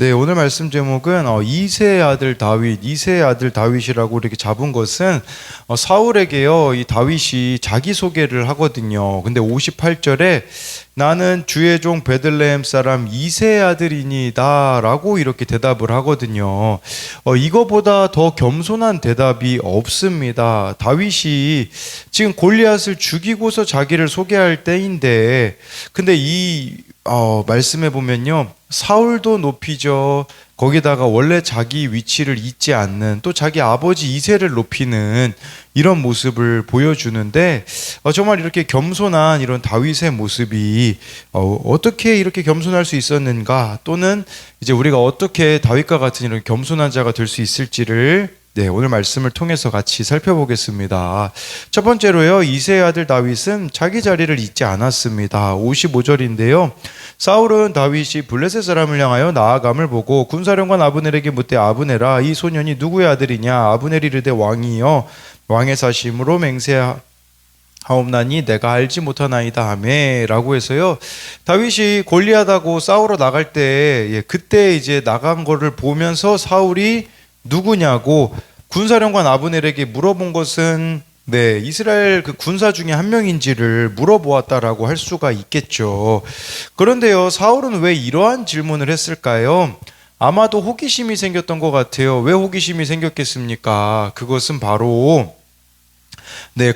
네, 오늘 말씀 제목은 이새의 아들 다윗, 이새의 아들 다윗이라고 이렇게 잡은 것은 사울에게요, 이 다윗이 자기소개를 하거든요. 근데 58절에 나는 주의 종 베들레헴 사람 이새의 아들이니다 라고 이렇게 대답을 하거든요. 이거보다 더 겸손한 대답이 없습니다. 다윗이 지금 골리앗을 죽이고서 자기를 소개할 때인데, 근데 이 말씀해 보면요, 사울도 높이죠. 거기다가 원래 자기 위치를 잊지 않는, 또 자기 아버지 이새를 높이는 이런 모습을 보여주는데, 정말 이렇게 겸손한 이런 다윗의 모습이 어떻게 이렇게 겸손할 수 있었는가, 또는 이제 우리가 어떻게 다윗과 같은 이런 겸손한 자가 될 수 있을지를 오늘 말씀을 통해서 같이 살펴보겠습니다. 첫 번째로요, 이새의 아들 다윗은 자기 자리를 잊지 않았습니다. 55절인데요. 사울은 다윗이 블레셋 사람을 향하여 나아감을 보고 군사령관 아브넬에게 묻되 아브넬아, 이 소년이 누구의 아들이냐? 아브넬이 이르되 왕이여 왕의 사심으로 맹세하옵나니 내가 알지 못하나이다 하매 라고 해서요, 다윗이 골리앗하고 싸우러 나갈 때 그때 이제 나간 거를 보면서 사울이 누구냐고 군사령관 아브넬에게 물어본 것은 이스라엘 그 군사 중에 한 명인지를 물어보았다라고 할 수가 있겠죠. 그런데요, 사울은 왜 이러한 질문을 했을까요? 아마도 호기심이 생겼던 것 같아요. 왜 호기심이 생겼겠습니까? 그것은 바로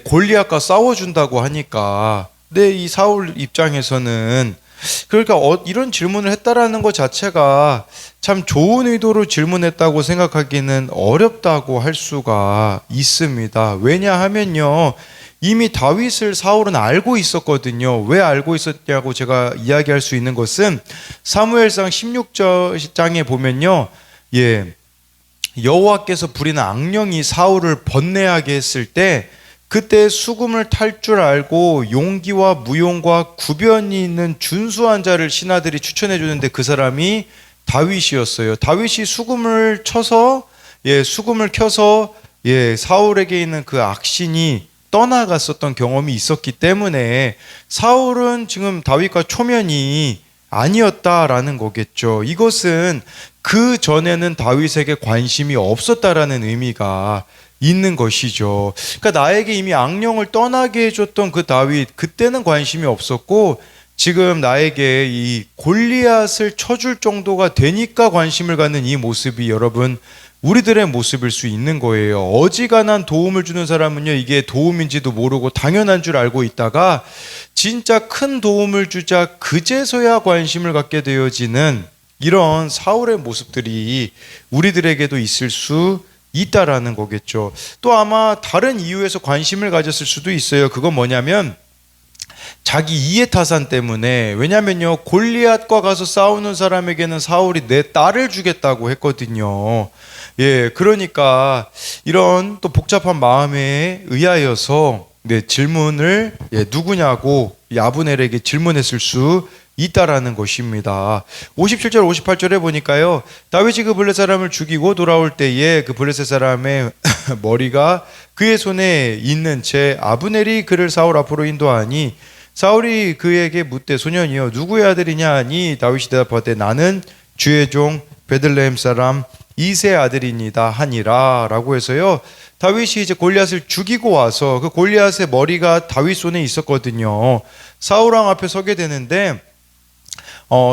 골리앗과 싸워준다고 하니까 이 사울 입장에서는, 그러니까 이런 질문을 했다라는 것 자체가 참 좋은 의도로 질문했다고 생각하기는 어렵다고 할 수가 있습니다. 왜냐하면요, 이미 다윗을 사울은 알고 있었거든요. 왜 알고 있었냐고 제가 이야기할 수 있는 것은 사무엘상 16장에 보면요, 여호와께서 부리는 악령이 사울을 번뇌하게 했을 때 그때 수금을 탈 줄 알고 용기와 무용과 구변이 있는 준수한 자를 신하들이 추천해 주는데 그 사람이 다윗이었어요. 다윗이 수금을 켜서 사울에게 있는 그 악신이 떠나갔었던 경험이 있었기 때문에 사울은 지금 다윗과 초면이 아니었다라는 거겠죠. 이것은 그 전에는 다윗에게 관심이 없었다라는 의미가 있는 것이죠. 그러니까 나에게 이미 악령을 떠나게 해줬던 그 다윗, 그때는 관심이 없었고 지금 나에게 이 골리앗을 쳐줄 정도가 되니까 관심을 갖는 이 모습이 여러분 우리들의 모습일 수 있는 거예요. 어지간한 도움을 주는 사람은요, 이게 도움인지도 모르고 당연한 줄 알고 있다가 진짜 큰 도움을 주자 그제서야 관심을 갖게 되어지는 이런 사울의 모습들이 우리들에게도 있을 수 있다라는 거겠죠. 또 아마 다른 이유에서 관심을 가졌을 수도 있어요. 그건 뭐냐면 자기 이해타산 때문에. 왜냐면요, 골리앗과 가서 싸우는 사람에게는 사울이 내 딸을 주겠다고 했거든요. 그러니까 이런 또 복잡한 마음에 의하여서 질문을 누구냐고 아브넬에게 질문했을 수 있다라는 것입니다. 57절 58절에 보니까요, 다윗이 그 블레셋 사람을 죽이고 돌아올 때에 그 블레셋 사람의 머리가 그의 손에 있는 채 아브넬이 그를 사울 앞으로 인도하니 사울이 그에게 묻되 소년이여 누구의 아들이냐 하니 다윗이 대답하되 나는 주의 종 베들레헴 사람 이새의 아들이니다 하니라 라고 해서요, 다윗이 이제 골리앗을 죽이고 와서 그 골리앗의 머리가 다윗 손에 있었거든요. 사울왕 앞에 서게 되는데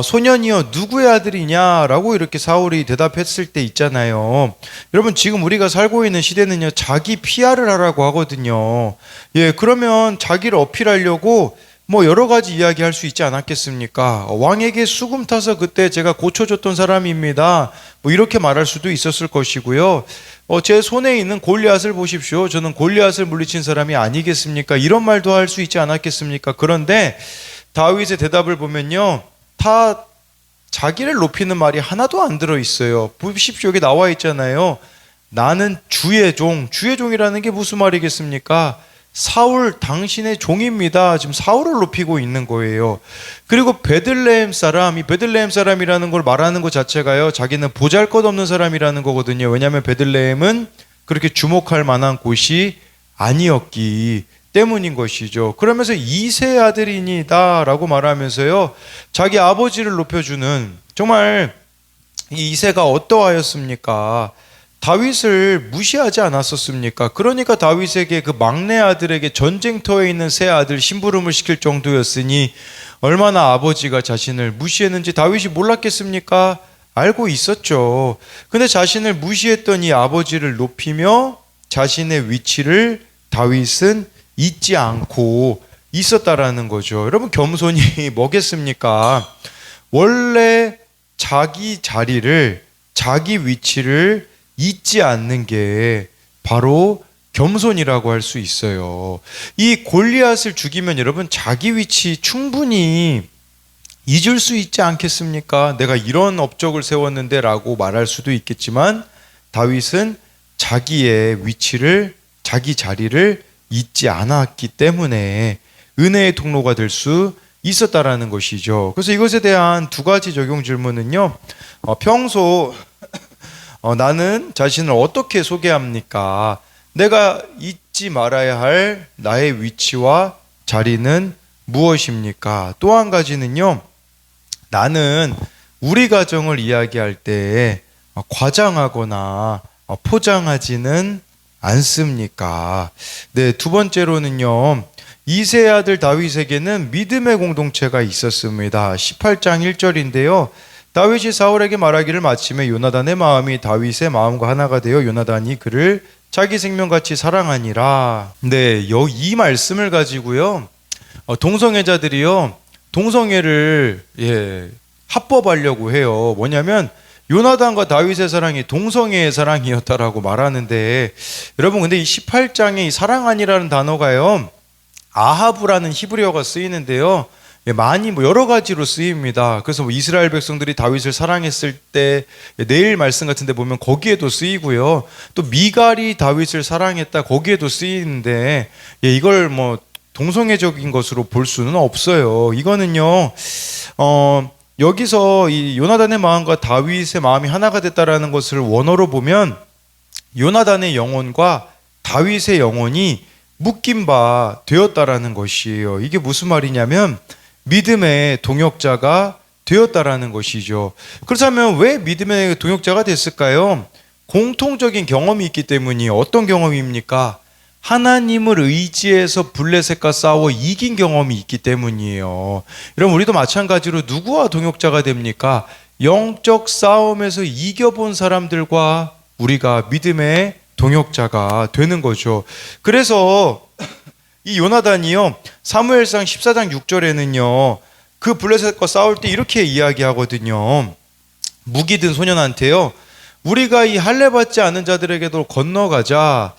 소년이여 누구의 아들이냐라고 이렇게 사울이 대답했을 때 있잖아요. 여러분, 지금 우리가 살고 있는 시대는요, 자기 PR을 하라고 하거든요. 그러면 자기를 어필하려고 여러 가지 이야기할 수 있지 않았겠습니까? 왕에게 수금 타서 그때 제가 고쳐줬던 사람입니다, 이렇게 말할 수도 있었을 것이고요. 제 손에 있는 골리앗을 보십시오, 저는 골리앗을 물리친 사람이 아니겠습니까? 이런 말도 할 수 있지 않았겠습니까? 그런데 다윗의 대답을 보면요, 다 자기를 높이는 말이 하나도 안 들어있어요. 보십시오, 여기 나와 있잖아요. 나는 주의 종. 주의 종이라는 게 무슨 말이겠습니까? 사울 당신의 종입니다. 지금 사울을 높이고 있는 거예요. 그리고 베들레헴 사람, 이 베들레헴 사람이라는 걸 말하는 것 자체가요, 자기는 보잘것없는 사람이라는 거거든요. 왜냐하면 베들레헴은 그렇게 주목할 만한 곳이 아니었기 때문인 것이죠. 그러면서 이새의 아들이니다 라고 말하면서요, 자기 아버지를 높여주는, 정말 이 이새가 어떠하였습니까? 다윗을 무시하지 않았었습니까? 그러니까 다윗에게 그 막내 아들에게 전쟁터에 있는 새 아들 심부름을 시킬 정도였으니 얼마나 아버지가 자신을 무시했는지 다윗이 몰랐겠습니까? 알고 있었죠. 근데 자신을 무시했던 이 아버지를 높이며 자신의 위치를 다윗은 잊지 않고 있었다라는 거죠. 여러분, 겸손이 뭐겠습니까? 원래 자기 자리를, 자기 위치를 잊지 않는 게 바로 겸손이라고 할 수 있어요. 이 골리앗을 죽이면 여러분, 자기 위치 충분히 잊을 수 있지 않겠습니까? 내가 이런 업적을 세웠는데 라고 말할 수도 있겠지만 다윗은 자기의 위치를, 자기 자리를 잊지 않았기 때문에 은혜의 통로가 될 수 있었다라는 것이죠. 그래서 이것에 대한 두 가지 적용 질문은요, 평소 나는 자신을 어떻게 소개합니까? 내가 잊지 말아야 할 나의 위치와 자리는 무엇입니까? 또 한 가지는요, 나는 우리 가정을 이야기할 때 과장하거나 포장하지는 않습니까? 네, 두 번째로는요, 이세 아들 다윗에게는 믿음의 공동체가 있었습니다. 18장 1절인데요. 다윗이 사울에게 말하기를 마침에 요나단의 마음이 다윗의 마음과 하나가 되어 요나단이 그를 자기 생명같이 사랑하니라. 네, 이 말씀을 가지고요, 동성애자들이요, 동성애를 합법하려고 해요. 뭐냐면 요나단과 다윗의 사랑이 동성애의 사랑이었다라고 말하는데, 여러분, 근데 이 18장에 이 사랑하니라는 단어가요, 아하브라는 히브리어가 쓰이는데요, 많이 여러 가지로 쓰입니다. 그래서 이스라엘 백성들이 다윗을 사랑했을 때, 내일 말씀 같은데 보면 거기에도 쓰이고요, 또 미갈이 다윗을 사랑했다, 거기에도 쓰이는데, 이걸 동성애적인 것으로 볼 수는 없어요. 이거는요, 여기서 이 요나단의 마음과 다윗의 마음이 하나가 됐다라는 것을 원어로 보면 요나단의 영혼과 다윗의 영혼이 묶인 바 되었다라는 것이에요. 이게 무슨 말이냐면 믿음의 동역자가 되었다라는 것이죠. 그렇다면 왜 믿음의 동역자가 됐을까요? 공통적인 경험이 있기 때문이. 어떤 경험입니까? 하나님을 의지해서 블레셋과 싸워 이긴 경험이 있기 때문이에요. 여러분, 우리도 마찬가지로 누구와 동역자가 됩니까? 영적 싸움에서 이겨본 사람들과 우리가 믿음의 동역자가 되는 거죠. 그래서 이 요나단이요, 사무엘상 14장 6절에는요 그 블레셋과 싸울 때 이렇게 이야기하거든요. 무기 든 소년한테요, 우리가 이 할례 받지 않은 자들에게도 건너가자.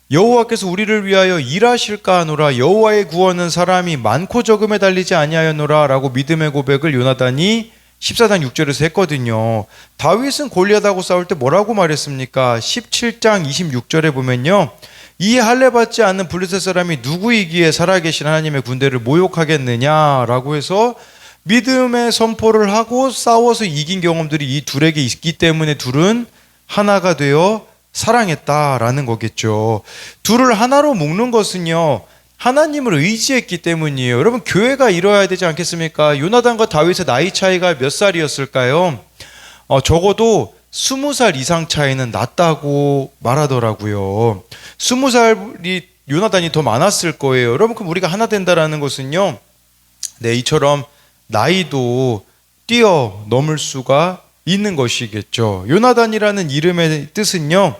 여호와께서 우리를 위하여 일하실까 하노라. 여호와의 구원은 사람이 많고 적음에 달리지 아니하였노라 라고 믿음의 고백을 요나단이 14장 6절에서 했거든요. 다윗은 골리앗하고 싸울 때 뭐라고 말했습니까? 17장 26절에 보면요, 이 할례 받지 않는 블레셋 사람이 누구이기에 살아계신 하나님의 군대를 모욕하겠느냐라고 해서 믿음의 선포를 하고 싸워서 이긴 경험들이 이 둘에게 있기 때문에 둘은 하나가 되어 사랑했다라는 거겠죠. 둘을 하나로 묶는 것은요, 하나님을 의지했기 때문이에요. 여러분, 교회가 이뤄야 되지 않겠습니까? 요나단과 다윗의 나이 차이가 몇 살이었을까요? 적어도 20살 이상 차이는 났다고 말하더라고요. 20살이 요나단이 더 많았을 거예요. 여러분, 그럼 우리가 하나 된다라는 것은요, 네, 이처럼 나이도 뛰어넘을 수가 있는 것이겠죠. 요나단이라는 이름의 뜻은요,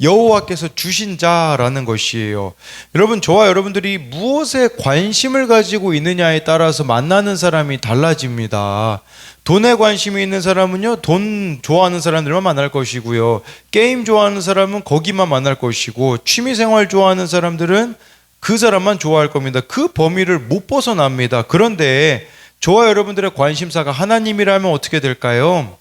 여호와께서 주신 자라는 것이에요. 여러분, 저와 여러분들이 무엇에 관심을 가지고 있느냐에 따라서 만나는 사람이 달라집니다. 돈에 관심이 있는 사람은요, 돈 좋아하는 사람들만 만날 것이고요, 게임 좋아하는 사람은 거기만 만날 것이고, 취미생활 좋아하는 사람들은 그 사람만 좋아할 겁니다. 그 범위를 못 벗어납니다. 그런데 저와 여러분들의 관심사가 하나님이라면 어떻게 될까요?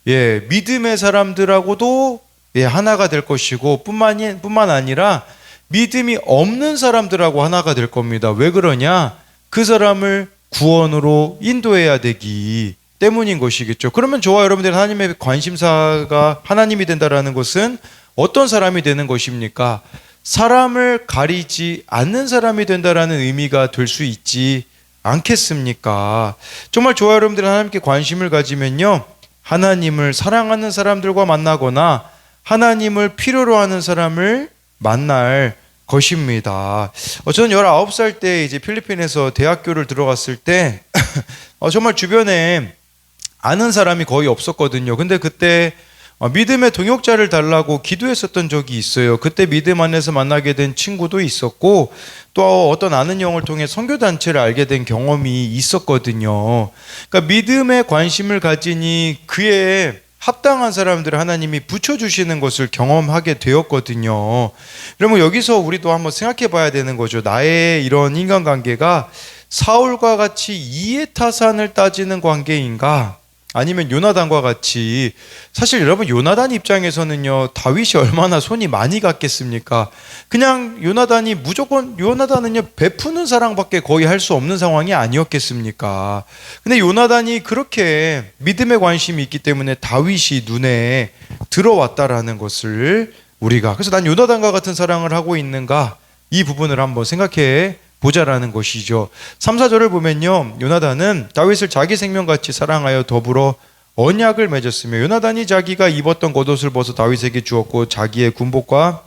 믿음의 사람들하고도 하나가 될 것이고, 뿐만 아니라 믿음이 없는 사람들하고 하나가 될 겁니다. 왜 그러냐? 그 사람을 구원으로 인도해야 되기 때문인 것이겠죠. 그러면 저와 여러분들의 하나님의 관심사가 하나님이 된다라는 것은 어떤 사람이 되는 것입니까? 사람을 가리지 않는 사람이 된다라는 의미가 될 수 있지 않겠습니까? 정말 저와 여러분들이 하나님께 관심을 가지면요, 하나님을 사랑하는 사람들과 만나거나 하나님을 필요로 하는 사람을 만날 것입니다. 저는 19살 때 이제 필리핀에서 대학교를 들어갔을 때 정말 주변에 아는 사람이 거의 없었거든요. 근데 그때 믿음의 동역자를 달라고 기도했었던 적이 있어요. 그때 믿음 안에서 만나게 된 친구도 있었고 또 어떤 아는 형을 통해 선교단체를 알게 된 경험이 있었거든요. 그러니까 믿음에 관심을 가지니 그에 합당한 사람들을 하나님이 붙여주시는 것을 경험하게 되었거든요. 그러면 여기서 우리도 한번 생각해 봐야 되는 거죠. 나의 이런 인간관계가 사울과 같이 이해타산을 따지는 관계인가? 아니면 요나단과 같이, 사실 여러분 요나단 입장에서는요 다윗이 얼마나 손이 많이 갔겠습니까? 그냥 요나단은요 베푸는 사랑밖에 거의 할 수 없는 상황이 아니었겠습니까? 근데 요나단이 그렇게 믿음에 관심이 있기 때문에 다윗이 눈에 들어왔다라는 것을 우리가, 그래서 난 요나단과 같은 사랑을 하고 있는가, 이 부분을 한번 생각해 보자라는 것이죠. 3, 4절을 보면요, 요나단은 다윗을 자기 생명같이 사랑하여 더불어 언약을 맺었으며 요나단이 자기가 입었던 겉옷을 벗어 다윗에게 주었고 자기의 군복과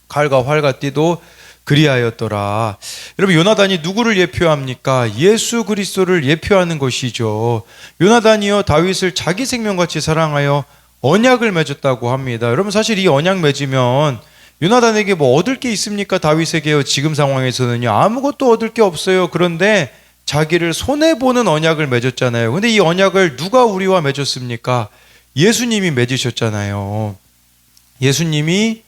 칼과 활과 띠도 그리하였더라. 여러분, 요나단이 누구를 예표합니까? 예수 그리스도를 예표하는 것이죠. 요나단이요 다윗을 자기 생명같이 사랑하여 언약을 맺었다고 합니다. 여러분, 사실 이 언약 맺으면 요나단에게 뭐 얻을 게 있습니까? 다윗에게요. 지금 상황에서는요 아무것도 얻을 게 없어요. 그런데 자기를 손해보는 언약을 맺었잖아요. 근데 이 언약을 누가 우리와 맺었습니까? 예수님이 맺으셨잖아요. 예수님이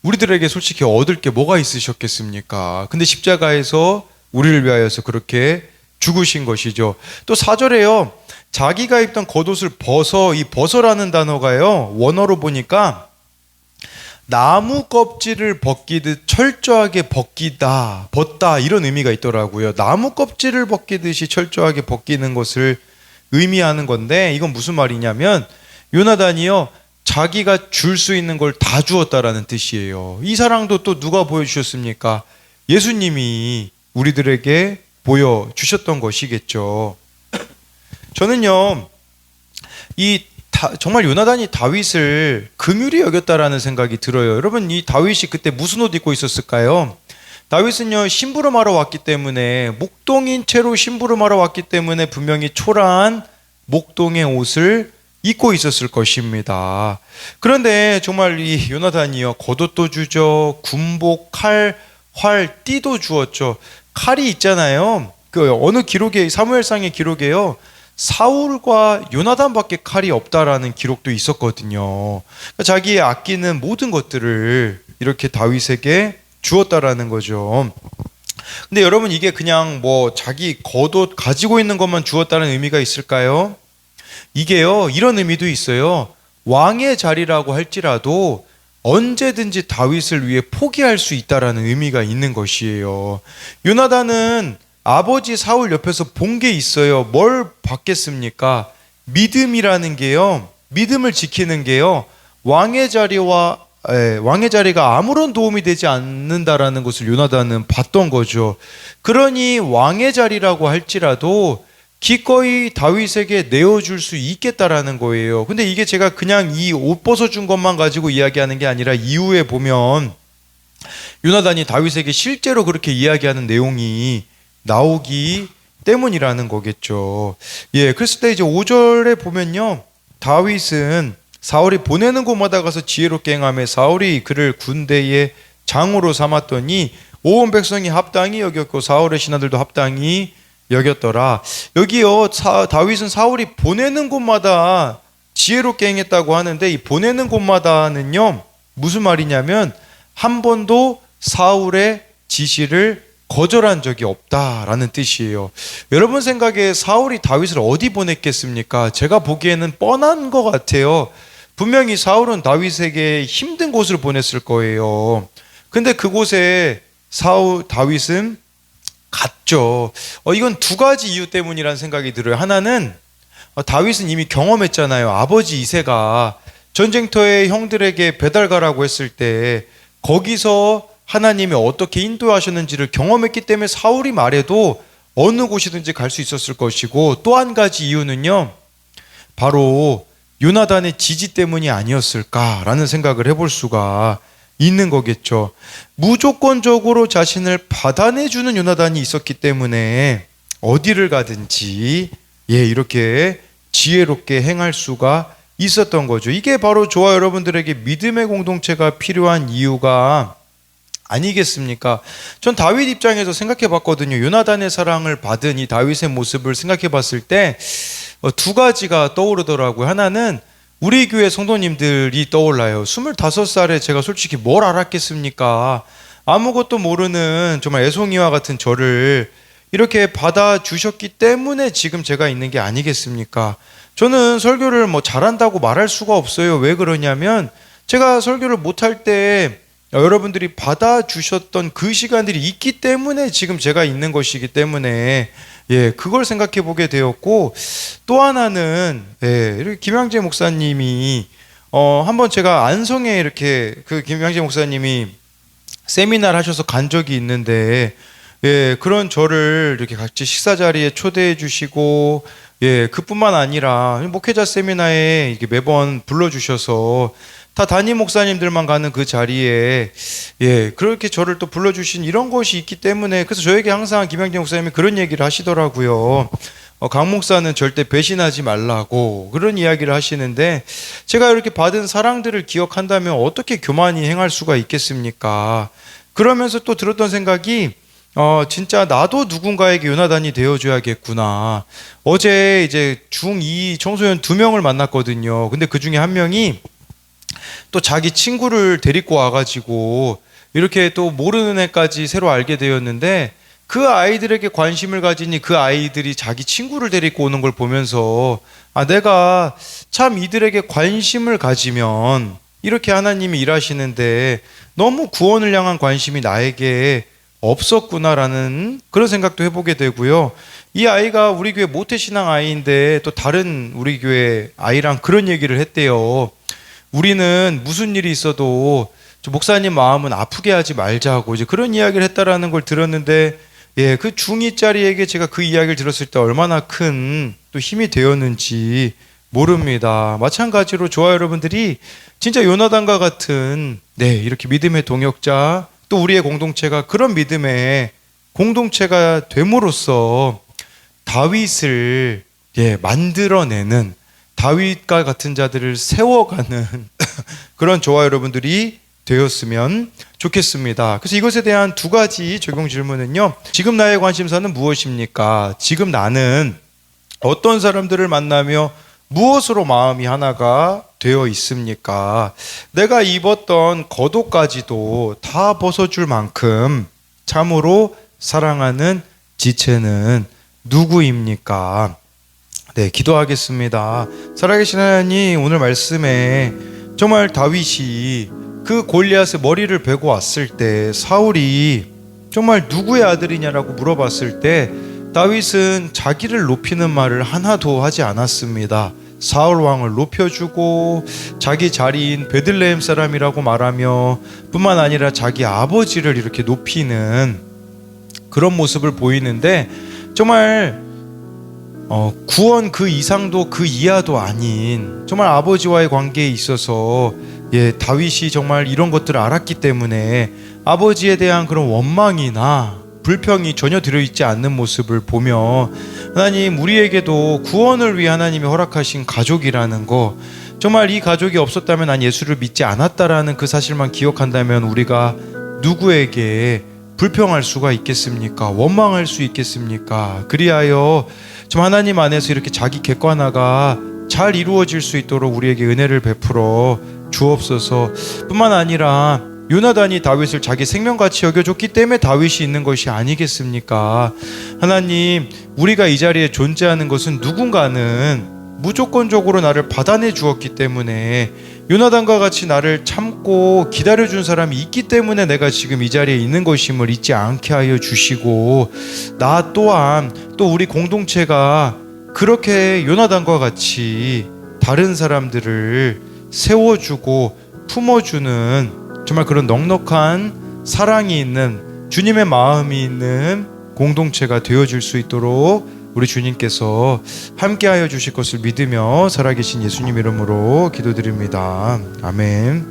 우리들에게 솔직히 얻을 게 뭐가 있으셨겠습니까? 근데 십자가에서 우리를 위하여서 그렇게 죽으신 것이죠. 또 4절에요 자기가 입던 겉옷을 벗어, 이 벗어라는 단어가요 원어로 보니까 나무 껍질을 벗기듯 철저하게 벗다 이런 의미가 있더라고요. 나무 껍질을 벗기듯이 철저하게 벗기는 것을 의미하는 건데, 이건 무슨 말이냐면 요나단이요 자기가 줄 수 있는 걸 다 주었다라는 뜻이에요. 이 사랑도 또 누가 보여주셨습니까? 예수님이 우리들에게 보여주셨던 것이겠죠. 저는요 정말 요나단이 다윗을 긍휼히 여겼다라는 생각이 들어요. 여러분, 이 다윗이 그때 무슨 옷 입고 있었을까요? 다윗은요 심부름하러 왔기 때문에, 목동인 채로 심부름하러 왔기 때문에 분명히 초라한 목동의 옷을 입고 있었을 것입니다. 그런데 정말 이 요나단이요 겉옷도 주죠, 군복, 칼, 활, 띠도 주었죠. 칼이 있잖아요. 그 어느 기록에, 사무엘상의 기록에요 사울과 요나단밖에 칼이 없다라는 기록도 있었거든요. 자기의 아끼는 모든 것들을 이렇게 다윗에게 주었다라는 거죠. 근데 여러분, 이게 그냥 뭐 자기 겉옷 가지고 있는 것만 주었다는 의미가 있을까요? 이게요 이런 의미도 있어요. 왕의 자리라고 할지라도 언제든지 다윗을 위해 포기할 수 있다라는 의미가 있는 것이에요. 요나단은 아버지 사울 옆에서 본 게 있어요. 뭘 받겠습니까? 믿음이라는 게요, 믿음을 지키는 게요 왕의 자리가 아무런 도움이 되지 않는다라는 것을 요나단은 봤던 거죠. 그러니 왕의 자리라고 할지라도 기꺼이 다윗에게 내어줄 수 있겠다라는 거예요. 근데 이게 제가 그냥 이 옷 벗어준 것만 가지고 이야기하는 게 아니라 이후에 보면 요나단이 다윗에게 실제로 그렇게 이야기하는 내용이 나오기 때문이라는 거겠죠. 그랬을 때 이제 5절에 보면요 다윗은 사울이 보내는 곳마다 가서 지혜롭게 행하며 사울이 그를 군대의 장으로 삼았더니 온 백성이 합당히 여겼고 사울의 신하들도 합당히 여겼더라. 여기요 다윗은 사울이 보내는 곳마다 지혜롭게 행했다고 하는데, 이 보내는 곳마다는요 무슨 말이냐면 한 번도 사울의 지시를 거절한 적이 없다라는 뜻이에요. 여러분 생각에 사울이 다윗을 어디 보냈겠습니까? 제가 보기에는 뻔한 것 같아요. 분명히 사울은 다윗에게 힘든 곳을 보냈을 거예요. 근데 그곳에 다윗은 갔죠. 이건 두 가지 이유 때문이라는 생각이 들어요. 하나는 다윗은 이미 경험했잖아요. 아버지 이새가 전쟁터에 형들에게 배달 가라고 했을 때 거기서 하나님이 어떻게 인도하셨는지를 경험했기 때문에 사울이 말해도 어느 곳이든지 갈 수 있었을 것이고, 또 한 가지 이유는요 바로 요나단의 지지 때문이 아니었을까라는 생각을 해볼 수가 있는 거겠죠. 무조건적으로 자신을 받아내주는 요나단이 있었기 때문에 어디를 가든지 이렇게 지혜롭게 행할 수가 있었던 거죠. 이게 바로 저와 여러분들에게 믿음의 공동체가 필요한 이유가 아니겠습니까? 전 다윗 입장에서 생각해 봤거든요. 요나단의 사랑을 받은 이 다윗의 모습을 생각해 봤을 때 두 가지가 떠오르더라고요. 하나는 우리 교회 성도님들이 떠올라요. 25살에 제가 솔직히 뭘 알았겠습니까? 아무것도 모르는 정말 애송이와 같은 저를 이렇게 받아주셨기 때문에 지금 제가 있는 게 아니겠습니까? 저는 설교를 잘한다고 말할 수가 없어요. 왜 그러냐면 제가 설교를 못할 때 여러분들이 받아주셨던 그 시간들이 있기 때문에 지금 제가 있는 것이기 때문에 그걸 생각해 보게 되었고, 또 하나는 이렇게 김양재 목사님이 한번 제가 안성에 이렇게 그 김양재 목사님이 세미나를 하셔서 간 적이 있는데 그런 저를 이렇게 같이 식사 자리에 초대해 주시고 그뿐만 아니라 목회자 세미나에 이렇게 매번 불러주셔서 다 담임 목사님들만 가는 그 자리에 그렇게 저를 또 불러주신 이런 것이 있기 때문에, 그래서 저에게 항상 김양재 목사님이 그런 얘기를 하시더라고요. 강 목사는 절대 배신하지 말라고 그런 이야기를 하시는데, 제가 이렇게 받은 사랑들을 기억한다면 어떻게 교만히 행할 수가 있겠습니까? 그러면서 또 들었던 생각이 진짜 나도 누군가에게 요나단이 되어줘야겠구나. 어제 이제 중2 청소년 2명을 만났거든요. 근데 그 중에 한 명이 또 자기 친구를 데리고 와가지고 이렇게 또 모르는 애까지 새로 알게 되었는데, 그 아이들에게 관심을 가지니 그 아이들이 자기 친구를 데리고 오는 걸 보면서 내가 참 이들에게 관심을 가지면 이렇게 하나님이 일하시는데 너무 구원을 향한 관심이 나에게 없었구나라는 그런 생각도 해보게 되고요. 이 아이가 우리 교회 모태신앙 아이인데 또 다른 우리 교회 아이랑 그런 얘기를 했대요. 우리는 무슨 일이 있어도 목사님 마음은 아프게 하지 말자고 이제 그런 이야기를 했다라는 걸 들었는데, 그 중2짜리에게 제가 그 이야기를 들었을 때 얼마나 큰 또 힘이 되었는지 모릅니다. 마찬가지로 저와 여러분들이 진짜 요나단과 같은 이렇게 믿음의 동역자, 또 우리의 공동체가 그런 믿음의 공동체가 됨으로써 다윗을 만들어내는, 다윗과 같은 자들을 세워가는 그런 저와 여러분들이 되었으면 좋겠습니다. 그래서 이것에 대한 두 가지 적용 질문은요. 지금 나의 관심사는 무엇입니까? 지금 나는 어떤 사람들을 만나며 무엇으로 마음이 하나가 되어 있습니까? 내가 입었던 겉옷까지도 다 벗어줄 만큼 참으로 사랑하는 지체는 누구입니까? 기도하겠습니다. 살아계신 하나님, 오늘 말씀에 정말 다윗이 그 골리앗의 머리를 베고 왔을 때 사울이 정말 누구의 아들이냐라고 물어봤을 때 다윗은 자기를 높이는 말을 하나도 하지 않았습니다. 사울 왕을 높여주고 자기 자리인 베들레헴 사람이라고 말하며 뿐만 아니라 자기 아버지를 이렇게 높이는 그런 모습을 보이는데, 정말 구원 그 이상도 그 이하도 아닌 정말 아버지와의 관계에 있어서 다윗이 정말 이런 것들을 알았기 때문에 아버지에 대한 그런 원망이나 불평이 전혀 들어있지 않는 모습을 보며, 하나님 우리에게도 구원을 위해 하나님이 허락하신 가족이라는 거, 정말 이 가족이 없었다면 난 예수를 믿지 않았다라는 그 사실만 기억한다면 우리가 누구에게 불평할 수가 있겠습니까? 원망할 수 있겠습니까? 그리하여 좀 하나님 안에서 이렇게 자기 객관화가 잘 이루어질 수 있도록 우리에게 은혜를 베풀어 주옵소서. 뿐만 아니라 요나단이 다윗을 자기 생명같이 여겨줬기 때문에 다윗이 있는 것이 아니겠습니까? 하나님, 우리가 이 자리에 존재하는 것은 누군가는 무조건적으로 나를 받아내 주었기 때문에, 요나단과 같이 나를 참고 기다려준 사람이 있기 때문에 내가 지금 이 자리에 있는 것임을 잊지 않게 하여 주시고, 나 또한 또 우리 공동체가 그렇게 요나단과 같이 다른 사람들을 세워주고 품어주는 정말 그런 넉넉한 사랑이 있는 주님의 마음이 있는 공동체가 되어질 수 있도록 우리 주님께서 함께하여 주실 것을 믿으며 살아계신 예수님 이름으로 기도드립니다. 아멘.